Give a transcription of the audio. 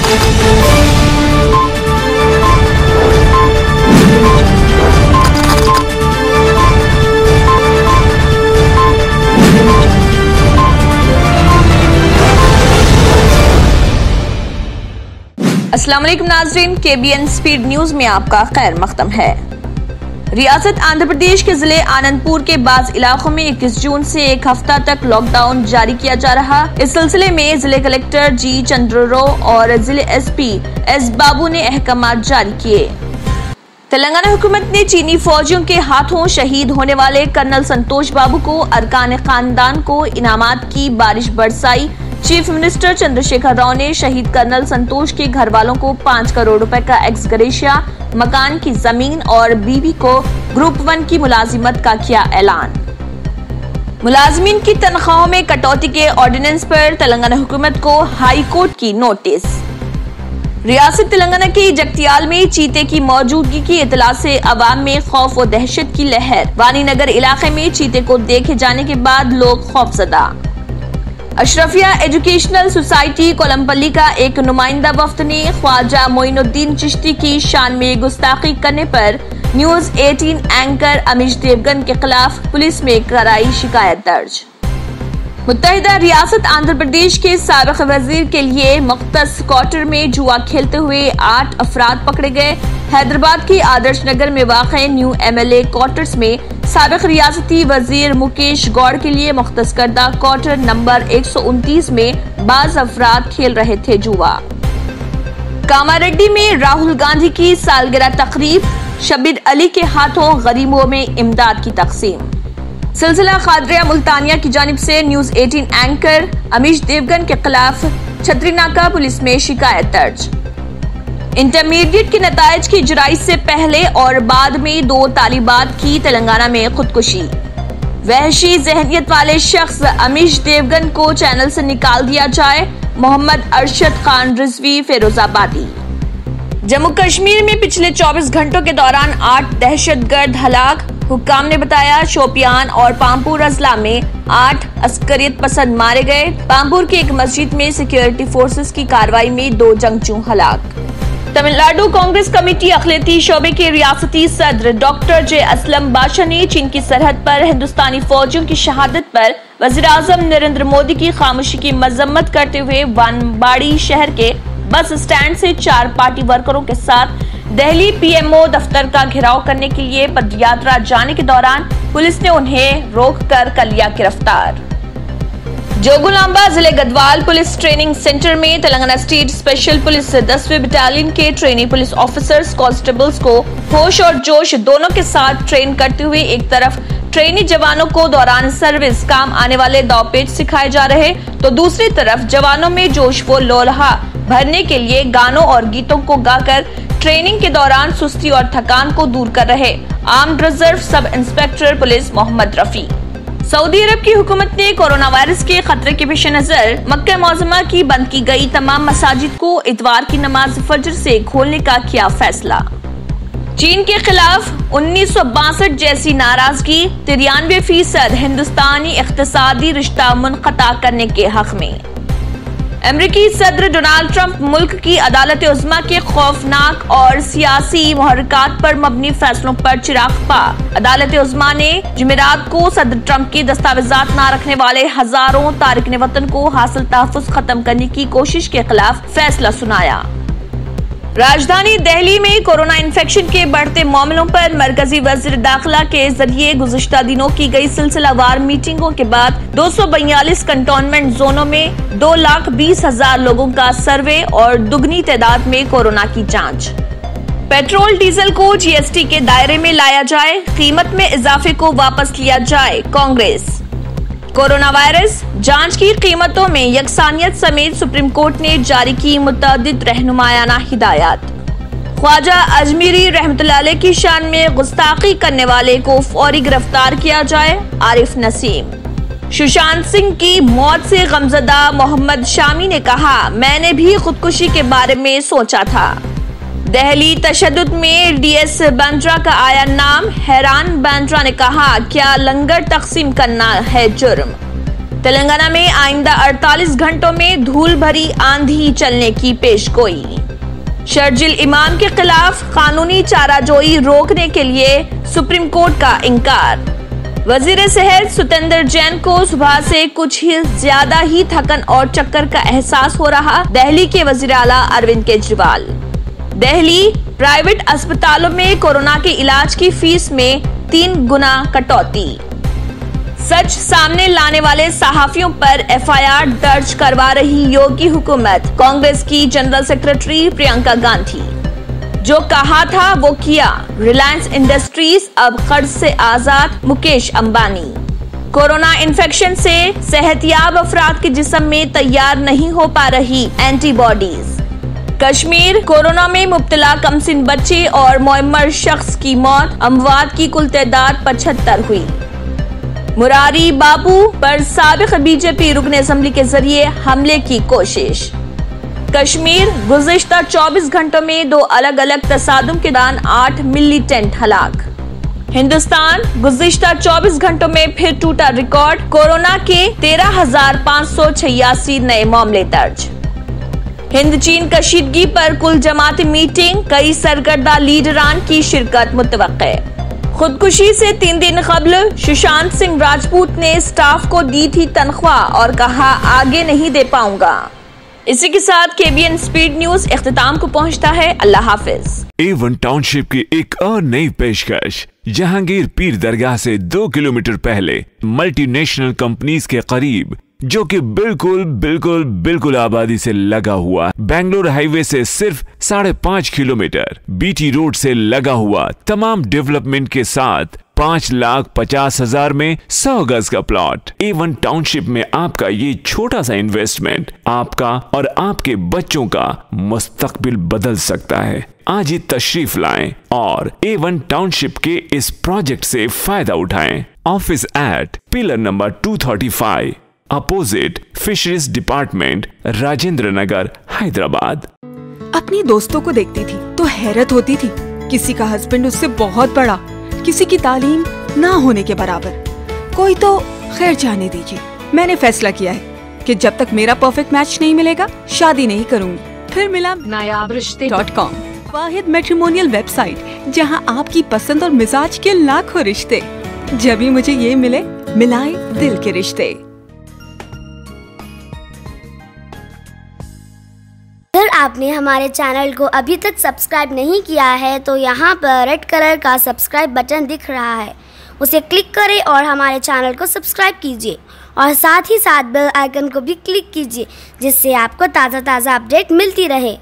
अस्सलाम वालेकुम नाज़रीन, KBN स्पीड न्यूज में आपका खैर मकदम है। रियासत आंध्र प्रदेश के जिले आनंदपुर के बाज इलाकों में 21 जून से एक हफ्ता तक लॉकडाउन जारी किया जा रहा। इस सिलसिले में जिले कलेक्टर जी चंद्ररो और जिले SP S बाबू ने अहकाम जारी किए। तेलंगाना हुकूमत ने चीनी फौजियों के हाथों शहीद होने वाले कर्नल संतोष बाबू को अरकान खानदान को इनामात की बारिश बरसाई। चीफ मिनिस्टर चंद्रशेखर राव ने शहीद कर्नल संतोष के घर वालों को 5 करोड़ रुपए का एक्स ग्रेशिया, मकान की जमीन और बीवी को ग्रुप 1 की मुलाजिमत का किया ऐलान। मुलाजिमीन की तनख्वाहों में कटौती के ऑर्डिनेंस पर तेलंगाना हुकूमत को हाई कोर्ट की नोटिस। रियासत तेलंगाना के जगतियाल में चीते की मौजूदगी की इतला से अवाम में खौफ व दहशत की लहर। वानीनगर इलाके में चीते को देखे जाने के बाद लोग खौफजदा। अशरफिया एजुकेशनल सोसाइटी कोलमपल्ली का एक नुमाइंदा वफ्द ने ख्वाजा मोइनुद्दीन चिश्ती की शान में गुस्ताखी करने पर न्यूज 18 एंकर अमीश देवगन के खिलाफ पुलिस में कराई शिकायत दर्ज। मुत्तहिदा रियासत आंध्र प्रदेश के साबिक वजीर के लिए मुख्तस क्वार्टर में जुआ खेलते हुए 8 अफराद पकड़े गए। हैदराबाद के आदर्श नगर में वाक़े न्यू MLA क्वार्टर्स में साबिक रियासती वजीर मुकेश गौड़ के लिए मुख्तस करदा क्वार्टर नंबर 129 में बाज अफराद खेल रहे थे जुआ। कामारेड्डी में राहुल गांधी की सालगिरह तकरीब, शब्बीर अली के हाथों गरीबों में इमदाद की तकसीम। सिलसिला खादरिया मुल्तानिया की जानिब से न्यूज 18 एंकर अमीश देवगन के खिलाफ छतरीनाका पुलिस में शिकायत दर्ज। इंटरमीडिएट के नतायज की इजराई से पहले और बाद में 2 तालिबात की तेलंगाना में खुदकुशी। वहशी जहनियत वाले शख्स अमीश देवगन को चैनल से निकाल दिया जाए। मोहम्मद अरशद खान रिजवी फिरोजाबादी। जम्मू कश्मीर में पिछले 24 घंटों के दौरान 8 दहशतगर्द हलाक। हुक्काम ने बताया शोपियान और पामपुर अजला में 8 अस्करियत पसंद मारे गए। पामपुर की एक मस्जिद में सिक्योरिटी फोर्सेस की कार्रवाई में 2 जंगजू हलाक। तमिलनाडु कांग्रेस कमेटी अखिलेती शोबे के रियासती सदर डॉक्टर J असलम बादशाह ने चीन की सरहद पर हिंदुस्तानी फौजियों की शहादत पर वज़ीर-ए-आज़म नरेंद्र मोदी की खामोशी की मजम्मत करते हुए वानबाड़ी शहर के बस स्टैंड से 4 पार्टी वर्करों के साथ दिल्ली PMO दफ्तर का घेराव करने के लिए पदयात्रा जाने के दौरान पुलिस ने उन्हें रोककर कर लिया गिरफ्तार। जोगुलांबा जिले गढ़वाल पुलिस ट्रेनिंग सेंटर में तेलंगाना स्टेट स्पेशल पुलिस 10वीं बटालियन के ट्रेनी पुलिस ऑफिसर्स कांस्टेबल्स को होश और जोश दोनों के साथ ट्रेन करते हुए एक तरफ ट्रेनी जवानों को दौरान सर्विस काम आने वाले दावपेच सिखाए जा रहे, तो दूसरी तरफ जवानों में जोश व लोलहा भरने के लिए गानों और गीतों को गाकर ट्रेनिंग के दौरान सुस्ती और थकान को दूर कर रहे armed reserve sub inspector police Mohammad Rafi. Saudi Arab की हुकूमत ने कोरोना वायरस के खतरे के पेश नजर मक्का मौजमा की बंद की गई तमाम मसाजिद को इतवार की नमाज फजर से खोलने का किया फैसला। चीन के खिलाफ 1962 जैसी नाराजगी, 93% हिंदुस्तानी इख्तिसादी रिश्ता मुनक़ता करने के हक में। अमेरिकी सदर डोनाल्ड ट्रंप मुल्क की अदालत उज़्मा के खौफनाक और सियासी मुहर्रिकात पर मबनी फैसलों पर चिराग पा। अदालत उज़्मा ने जुमेरात को सदर ट्रंप की दस्तावेजात न रखने वाले हजारों तारिकन वतन को हासिल तहफ़्फ़ुज़ खत्म करने की कोशिश के खिलाफ फैसला सुनाया। राजधानी दिल्ली में कोरोना इन्फेक्शन के बढ़ते मामलों पर मरकजी वज़ीर दाखिला के जरिए गुज़िश्ता दिनों की गई सिलसिलावार मीटिंगों के बाद 242 कंटोनमेंट जोनों में 2,20,000 लोगों का सर्वे और दुगनी तादाद में कोरोना की जांच। पेट्रोल डीजल को GST के दायरे में लाया जाए, कीमत में इजाफे को वापस लिया जाए कांग्रेस। कोरोना वायरस जांच की कीमतों में यकसानियत समेत सुप्रीम कोर्ट ने जारी की मुतअद्दिद रहनुमायाना हिदायत। ख्वाजा अजमीरी रहमतुल्लाह अलैह की शान में गुस्ताखी करने वाले को फौरी गिरफ्तार किया जाए, आरिफ नसीम। सुशांत सिंह की मौत से गमजदा मोहम्मद शामी ने कहा, मैंने भी खुदकुशी के बारे में सोचा था। दिल्ली तशद्दुद में DS बांद्रा का आया नाम, हैरान बांद्रा ने कहा, क्या लंगर तकसीम करना है जुर्म। तेलंगाना में आइंदा 48 घंटों में धूल भरी आंधी चलने की पेशगोई। शर्जिल इमाम के खिलाफ कानूनी चाराजोई रोकने के लिए सुप्रीम कोर्ट का इंकार। वजीर सेहत सत्येंद्र जैन को सुबह से कुछ ही ज्यादा ही थकन और चक्कर का एहसास हो रहा। दिल्ली के वजीर आला अरविंद केजरीवाल। दिल्ली प्राइवेट अस्पतालों में कोरोना के इलाज की फीस में 3 गुना कटौती। सच सामने लाने वाले सहाफियों पर एफआईआर दर्ज करवा रही योगी हुकूमत। कांग्रेस की जनरल सेक्रेटरी प्रियंका गांधी। जो कहा था वो किया, रिलायंस इंडस्ट्रीज अब कर्ज से आजाद। मुकेश अंबानी। कोरोना इन्फेक्शन से सेहतयाब अफराद के जिस्म में तैयार नहीं हो पा रही एंटीबॉडीज। कश्मीर कोरोना में मुब्तला कमसिन बच्चे और मुअम्मर शख्स की मौत। अमवात की कुल तादाद 75 हुई। मुरारी बाबू पर साबिक बीजेपी रुकन असेंबली के जरिए हमले की कोशिश। कश्मीर गुज़िश्ता 24 घंटों में 2 अलग अलग तसादुम के दौरान 8 मिलिटेंट हलाक। हिंदुस्तान गुज़िश्ता 24 घंटों में फिर टूटा रिकॉर्ड। कोरोना के 13,586 नए मामले दर्ज। हिंद चीन कशीदगी पर कुल जमाती मीटिंग। कई सरकर्दा लीडरान की शिरकत मुतवक्के। खुदकुशी से 3 दिन कबल सुशांत सिंह राजपूत ने स्टाफ को दी थी तनख्वाह और कहा आगे नहीं दे पाऊंगा। इसी के साथ केबीएन स्पीड न्यूज इख्तिताम को पहुंचता है। अल्लाह हाफिज। A1 टाउनशिप की एक और नई पेशकश। जहांगीर पीर दरगाह से 2 किलोमीटर पहले मल्टीनेशनल कंपनीज के करीब, जो कि बिल्कुल आबादी से लगा हुआ। बेंगलोर हाईवे से सिर्फ 5.5 किलोमीटर, बीटी रोड से लगा हुआ। तमाम डेवलपमेंट के साथ 5,50,000 में 100 गज का प्लॉट। A1 टाउनशिप में आपका ये छोटा सा इन्वेस्टमेंट आपका और आपके बच्चों का मुस्तकबिल बदल सकता है। आज ही तशरीफ लाएं और A1 टाउनशिप के इस प्रोजेक्ट से फायदा उठाएं। Office at pillar number 235 opposite fisheries department, Rajendra Nagar, Hyderabad. अपनी दोस्तों को देखती थी तो हैरत होती थी। किसी का हस्बैंड उससे बहुत बड़ा, किसी की तालीम ना होने के बराबर, कोई तो खैर जाने दीजिए। मैंने फैसला किया है कि जब तक मेरा परफेक्ट मैच नहीं मिलेगा शादी नहीं करूंगी। फिर मिला nayabrishte.com, वाहिद मैट्रिमोनियल वेबसाइट जहां आपकी पसंद और मिजाज के लाखों रिश्ते। जब भी मुझे ये मिले, मिलाए दिल के रिश्ते। अगर आपने हमारे चैनल को अभी तक सब्सक्राइब नहीं किया है तो यहाँ पर रेड कलर का सब्सक्राइब बटन दिख रहा है, उसे क्लिक करें और हमारे चैनल को सब्सक्राइब कीजिए और साथ ही साथ बेल आइकन को भी क्लिक कीजिए, जिससे आपको ताज़ा अपडेट मिलती रहे।